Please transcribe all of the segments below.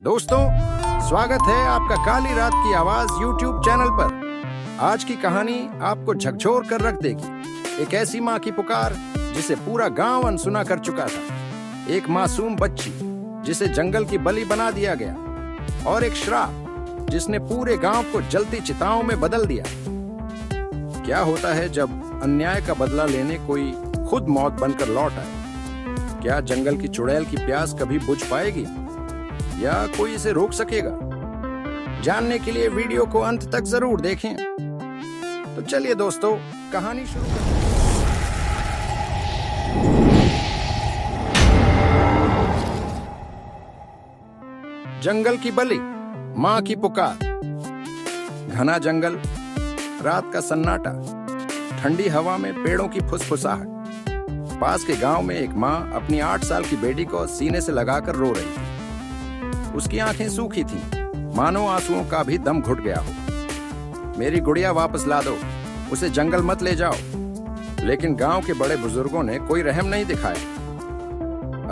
दोस्तों, स्वागत है आपका काली रात की आवाज YouTube चैनल पर। आज की कहानी आपको झकझोर कर रख देगी। एक ऐसी माँ की पुकार जिसे पूरा गांव अनसुना कर चुका था। एक मासूम बच्ची जिसे जंगल की बलि बना दिया गया, और एक श्राप जिसने पूरे गांव को जलती चिताओं में बदल दिया। क्या होता है जब अन्याय का बदला लेने कोई खुद मौत बनकर लौट आए? क्या जंगल की चुड़ैल की प्यास कभी बुझ पाएगी, या कोई इसे रोक सकेगा? जानने के लिए वीडियो को अंत तक जरूर देखें। तो चलिए दोस्तों, कहानी शुरू करते हैं। जंगल की बलि, मां की पुकार। घना जंगल, रात का सन्नाटा, ठंडी हवा में पेड़ों की फुसफुसाहट। पास के गांव में एक मां अपनी 8 साल की बेटी को सीने से लगाकर रो रही थी। उसकी आंखें सूखी थीं, मानो आंसुओं का भी दम घुट गया हो। मेरी गुड़िया वापस ला दो, उसे जंगल मत ले जाओ। लेकिन गांव के बड़े बुजुर्गों ने कोई रहम नहीं दिखाया।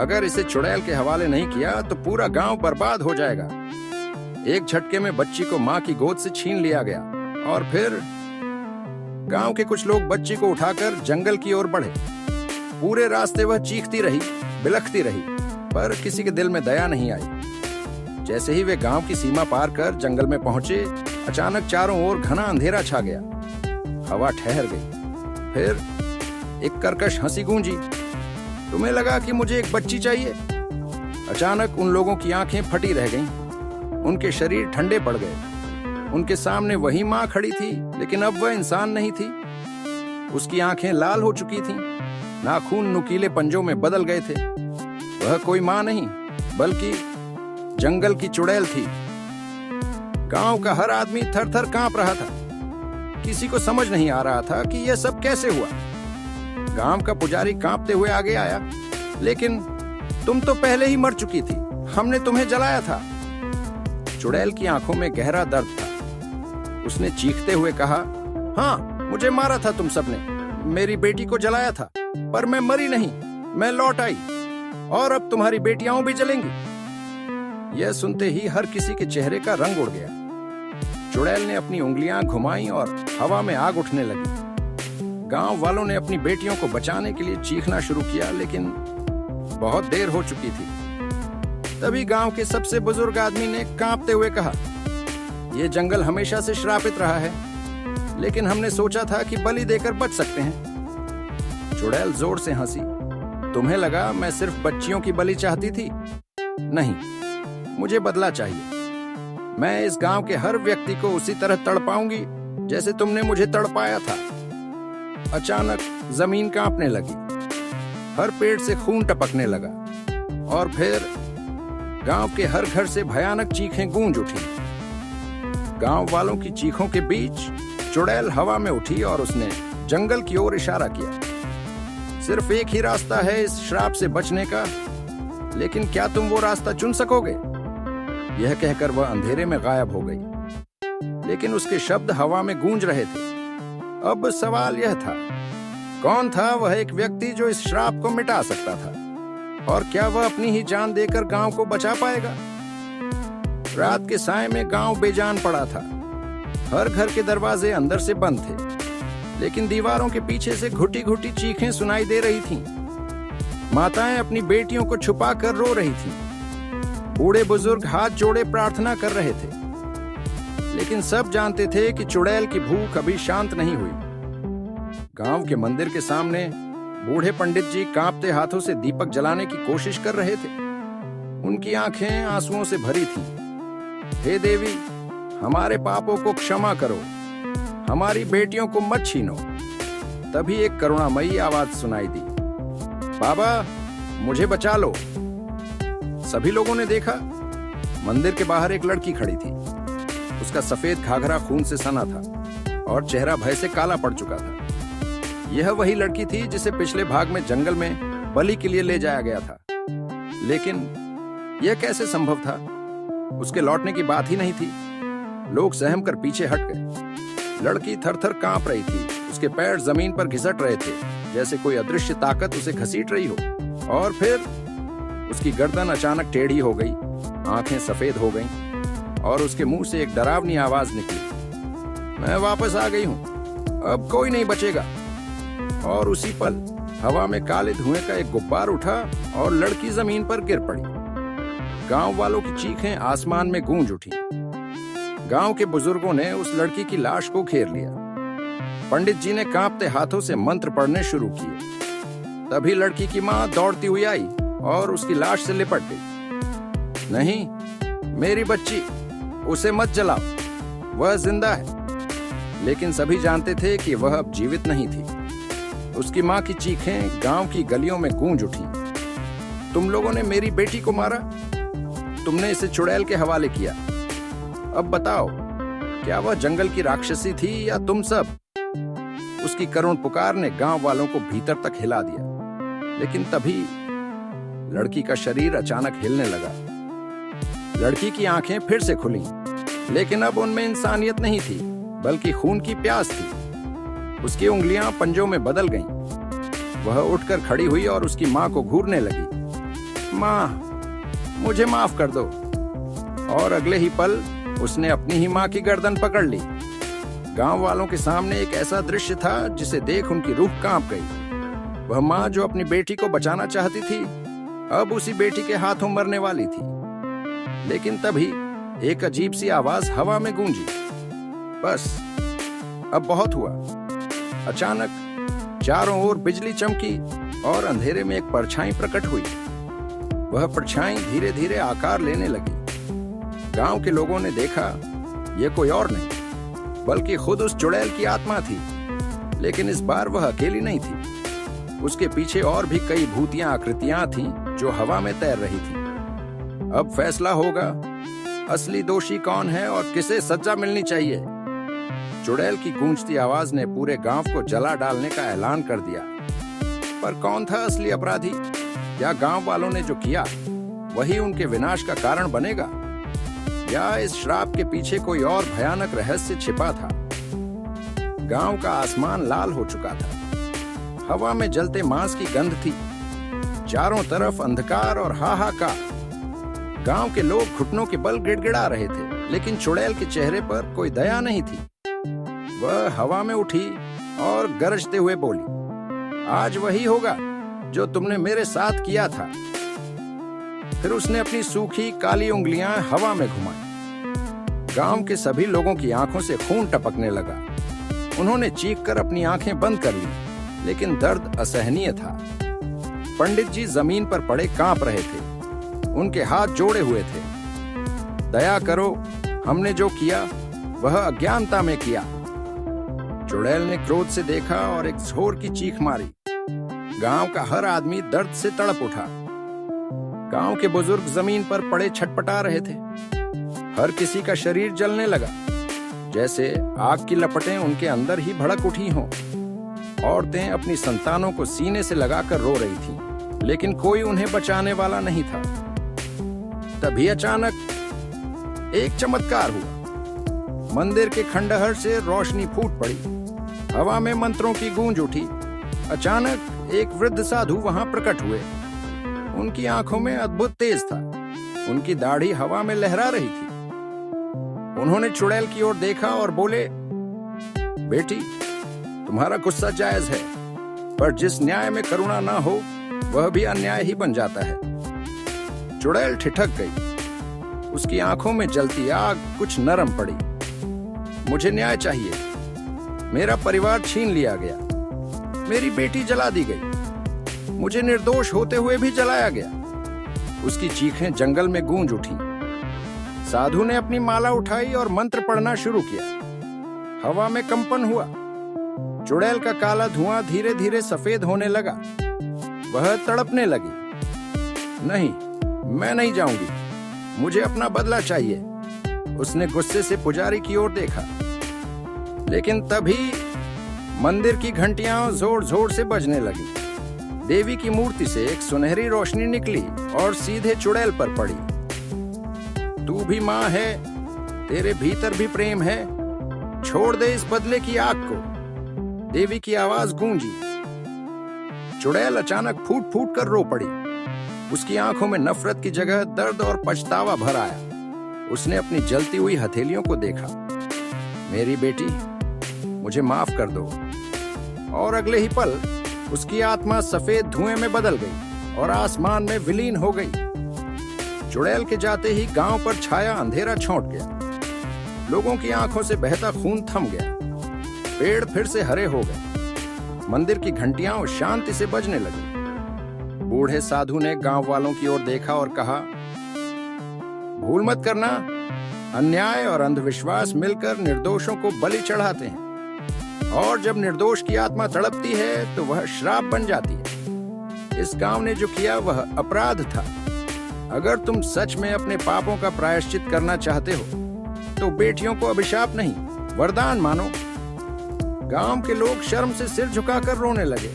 अगर इसे चुड़ैल के हवाले नहीं किया तो पूरा गांव बर्बाद हो जाएगा। एक झटके में बच्ची को मां की गोद से छीन लिया गया, और फिर गांव के कुछ लोग बच्ची को उठाकर जंगल की ओर बढ़े। पूरे रास्ते वह चीखती रही, बिलखती रही, पर किसी के दिल में दया नहीं आई। जैसे ही वे गांव की सीमा पार कर जंगल में पहुंचे, अचानक चारों ओर घना अंधेरा छा गया। हवा ठहर गई। फिर एक कर्कश हंसी गूंजी। तुम्हें लगा कि मुझे एक बच्ची चाहिए? अचानक उन लोगों की आंखें फटी रह गईं। उनके शरीर ठंडे पड़ गए। उनके सामने वही मां खड़ी थी, लेकिन अब वह इंसान नहीं थी। उसकी आंखें लाल हो चुकी थीं, नाखून नुकीले पंजों में बदल गए थे। वह कोई मां नहीं, बल्कि जंगल की चुड़ैल थी। गांव का हर आदमी थर-थर कांप रहा था। किसी को समझ नहीं आ रहा था कि यह सब कैसे हुआ। गांव का पुजारी कांपते हुए आगे आया। लेकिन तुम तो पहले ही मर चुकी थी, हमने तुम्हें जलाया था। चुड़ैल की आंखों में गहरा दर्द था। उसने चीखते हुए कहा, हाँ, मुझे मारा था तुम सबने, मेरी बेटी को जलाया था, पर मैं मरी नहीं, मैं लौट आई, और अब तुम्हारी बेटियां भी जलेंगी। यह सुनते ही हर किसी के चेहरे का रंग उड़ गया। चुड़ैल ने अपनी उंगलियां घुमाई और हवा में आग उठने लगी। गांव वालों ने अपनी बेटियों को बचाने के लिए चीखना शुरू किया, लेकिन बहुत देर हो चुकी थी। तभी गांव के सबसे बुजुर्ग आदमी ने कांपते हुए कहा, यह जंगल हमेशा से श्रापित रहा है, लेकिन हमने सोचा था कि बलि देकर बच सकते हैं। चुड़ैल जोर से हंसी। तुम्हें लगा मैं सिर्फ बच्चियों की बलि चाहती थी? नहीं, मुझे बदला चाहिए। मैं इस गांव के हर व्यक्ति को उसी तरह तड़पाऊंगी जैसे तुमने मुझे तड़पाया था। अचानक जमीन कांपने लगी, हर पेड़ से खून टपकने लगा, और फिर गांव के हर घर से भयानक चीखें गूंज उठी। गांव वालों की चीखों के बीच चुड़ैल हवा में उठी और उसने जंगल की ओर इशारा किया। सिर्फ एक ही रास्ता है इस श्राप से बचने का, लेकिन क्या तुम वो रास्ता चुन सकोगे? यह कहकर वह अंधेरे में गायब हो गई। लेकिन उसके शब्द हवा में गूंज रहे थे। अब सवाल यह था, कौन था वह एक व्यक्ति जो इस श्राप को मिटा सकता था? और क्या वह अपनी ही जान देकर गांव को बचा पाएगा? रात के साए में गांव बेजान पड़ा था। हर घर के दरवाजे अंदर से बंद थे, लेकिन दीवारों के पीछे से घुटी घुटी चीखें सुनाई दे रही थीं। माताएं अपनी बेटियों को छुपा कर रो रही थीं। बूढ़े बुजुर्ग हाथ जोड़े प्रार्थना कर रहे थे। लेकिन सब जानते थे कि चुड़ैल की भूख अभी शांत नहीं हुई। गांव के मंदिर के सामने बूढ़े पंडित जी कांपते हाथों से दीपक जलाने की कोशिश कर रहे थे। उनकी आंखें आंसुओं से भरी थीं। हे देवी, हमारे पापों को क्षमा करो, हमारी बेटियों को मत छीनो। तभी एक करुणामयी आवाज सुनाई दी, बाबा, मुझे बचा लो। सभी लोगों ने देखा, मंदिर के बाहर एक लड़की खड़ी थी। उसका सफेद घाघरा खून से सना था और चेहरा भय से काला पड़ चुका था। यह वही लड़की थी जिसे पिछले भाग में जंगल में बलि के लिए ले जाया गया था। लेकिन यह कैसे संभव था? उसके लौटने की बात ही नहीं थी। लोग सहम कर पीछे हट गए। लड़की थर-थर कांप रही थी। उसके पैर जमीन पर घिसट रहे थे, जैसे कोई अदृश्य ताकत उसे घसीट रही हो। और फिर उसकी गर्दन अचानक टेढ़ी हो गई, आंखें सफेद हो गईं और उसके मुंह से एक डरावनी आवाज निकली, मैं वापस आ गई हूं, अब कोई नहीं बचेगा। और उसी पल हवा में काले धुएं का एक गुब्बार उठा और लड़की जमीन पर गिर पड़ी। गांव वालों की चीखें आसमान में गूंज उठी। गांव के बुजुर्गों ने उस लड़की की लाश को घेर लिया। पंडित जी ने कांपते हाथों से मंत्र पढ़ने शुरू किए। तभी लड़की की मां दौड़ती हुई आई और उसकी लाश से लिपट गई। नहीं, मेरी बच्ची, उसे मत जलाओ, वह जिंदा है। लेकिन सभी जानते थे कि वह अब जीवित नहीं थी। उसकी मां की चीखें गांव की गलियों में गूंज उठी। तुम लोगों ने मेरी बेटी को मारा, तुमने इसे चुड़ैल के हवाले किया। अब बताओ, क्या वह जंगल की राक्षसी थी या तुम सब? उसकी करुण पुकार ने गांव वालों को भीतर तक हिला दिया। लेकिन तभी लड़की का शरीर अचानक हिलने लगा। लड़की की आंखें फिर से खुलीं, लेकिन अब उनमें इंसानियत नहीं थी, बल्कि खून की प्यास थी। उसकी उंगलियां पंजों में बदल गईं। वह उठकर खड़ी हुई और उसकी मां को घूरने लगी। मां, मुझे माफ कर दो। और अगले ही पल उसने अपनी ही मां की गर्दन पकड़ ली। गांव वालों के सामने एक ऐसा दृश्य था जिसे देख उनकी रूह कांप गई। वह मां जो अपनी बेटी को बचाना चाहती थी, अब उसी बेटी के हाथों मरने वाली थी। लेकिन तभी एक अजीब सी आवाज हवा में गूंजी, बस अब बहुत हुआ। अचानक चारों ओर बिजली चमकी और अंधेरे में एक परछाई प्रकट हुई। वह परछाई धीरे धीरे आकार लेने लगी। गांव के लोगों ने देखा, यह कोई और नहीं बल्कि खुद उस चुड़ैल की आत्मा थी। लेकिन इस बार वह अकेली नहीं थी। उसके पीछे और भी कई भूतियां आकृतियां थीं जो हवा में तैर रही थीं। अब फैसला होगा, असली दोषी कौन है और किसे सजा मिलनी चाहिए। चुड़ैल की गूंजती आवाज ने पूरे गांव को जला डालने का ऐलान कर दिया। पर कौन था असली अपराधी? क्या गांव वालों ने जो किया वही उनके विनाश का कारण बनेगा, या इस श्राप के पीछे कोई और भयानक रहस्य छिपा था? गांव का आसमान लाल हो चुका था। हवा में जलते मांस की गंध थी। चारों तरफ अंधकार और हाहाकार। गांव के लोग घुटनों के बल गिड़गिड़ा रहे थे, लेकिन चुड़ैल के चेहरे पर कोई दया नहीं थी। वह हवा में उठी और गरजते हुए बोली, आज वही होगा जो तुमने मेरे साथ किया था। फिर उसने अपनी सूखी काली उंगलियां हवा में घुमाई। गांव के सभी लोगों की आंखों से खून टपकने लगा। उन्होंने चीखकर अपनी आंखें बंद कर ली, लेकिन दर्द असहनीय था। पंडित जी जमीन पर पड़े कांप रहे थे। उनके हाथ जोड़े हुए थे। दया करो, हमने जो किया वह अज्ञानता में किया। चुड़ैल ने क्रोध से देखा और एक जोर की चीख मारी। गांव का हर आदमी दर्द से तड़प उठा। गांव के बुजुर्ग जमीन पर पड़े छटपटा रहे थे। हर किसी का शरीर जलने लगा, जैसे आग की लपटें उनके अंदर ही भड़क उठी हों। औरतें अपनी संतानों को सीने से लगाकर रो रही थीं, लेकिन कोई उन्हें बचाने वाला नहीं था। तभी अचानक एक चमत्कार हुआ। मंदिर के खंडहर से रोशनी फूट पड़ी। हवा में मंत्रों की गूंज उठी। अचानक एक वृद्ध साधु वहां प्रकट हुए। उनकी आंखों में अद्भुत तेज था। उनकी दाढ़ी हवा में लहरा रही थी। उन्होंने चुड़ैल की ओर देखा और बोले, बेटी, तुम्हारा गुस्सा जायज है, पर जिस न्याय में करुणा ना हो वह भी अन्याय ही बन जाता है। चुड़ैल ठिठक गई। उसकी आंखों में जलती आग कुछ नरम पड़ी। मुझे न्याय चाहिए। मेरा परिवार छीन लिया गया। मेरी बेटी जला दी गई। मुझे निर्दोष होते हुए भी जलाया गया। उसकी चीखें जंगल में गूंज उठी। साधु ने अपनी माला उठाई और मंत्र पढ़ना शुरू किया। हवा में कंपन हुआ। चुड़ैल का काला धुआं धीरे धीरे सफेद होने लगा। वह तड़पने लगी। नहीं, मैं नहीं जाऊंगी। मुझे अपना बदला चाहिए। उसने गुस्से से पुजारी की ओर देखा। लेकिन तभी मंदिर की घंटियां जोर जोर से बजने लगी। देवी की मूर्ति से एक सुनहरी रोशनी निकली और सीधे चुड़ैल पर पड़ी। तू भी मां है, तेरे भीतर भी प्रेम है। छोड़ दे इस बदले की आग को। देवी की आवाज गूंजी। चुड़ैल अचानक फूट फूट कर रो पड़ी। उसकी आंखों में नफरत की जगह दर्द और पछतावा भर आया। उसने अपनी जलती हुई हथेलियों को देखा। मेरी बेटी, मुझे माफ कर दो। और अगले ही पल उसकी आत्मा सफेद धुएं में बदल गई और आसमान में विलीन हो गई। चुड़ैल के जाते ही गांव पर छाया अंधेरा छौंट गया। लोगों की आंखों से बहता खून थम गया। पेड़ फिर से हरे हो गए। मंदिर की घंटियां शांति से बजने लगी। बूढ़े साधु ने गांव वालों की ओर देखा और कहा, भूल मत करना, अन्याय और अंधविश्वास मिलकर निर्दोषों को बलि चढ़ाते हैं, और जब निर्दोष की आत्मा तड़पती है तो वह श्राप बन जाती है। इस गांव ने जो किया वह अपराध था। अगर तुम सच में अपने पापों का प्रायश्चित करना चाहते हो तो बेटियों को अभिशाप नहीं, वरदान मानो। गांव के लोग शर्म से सिर झुकाकर रोने लगे।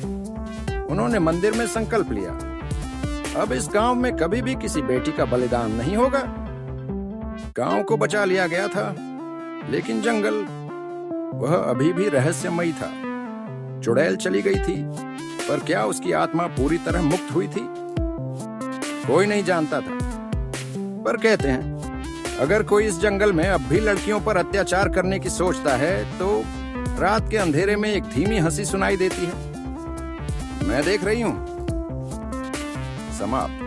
उन्होंने मंदिर में संकल्प लिया, अब इस गांव में कभी भी किसी बेटी का बलिदान नहीं होगा। गांव को बचा लिया गया था, लेकिन जंगल, वह अभी भी रहस्यमयी था। चुड़ैल चली गई थी, पर क्या उसकी आत्मा पूरी तरह मुक्त हुई थी? कोई नहीं जानता था। पर कहते हैं, अगर कोई इस जंगल में अब भी लड़कियों पर अत्याचार करने की सोचता है तो रात के अंधेरे में एक धीमी हंसी सुनाई देती है। मैं देख रही हूं। समाप्त।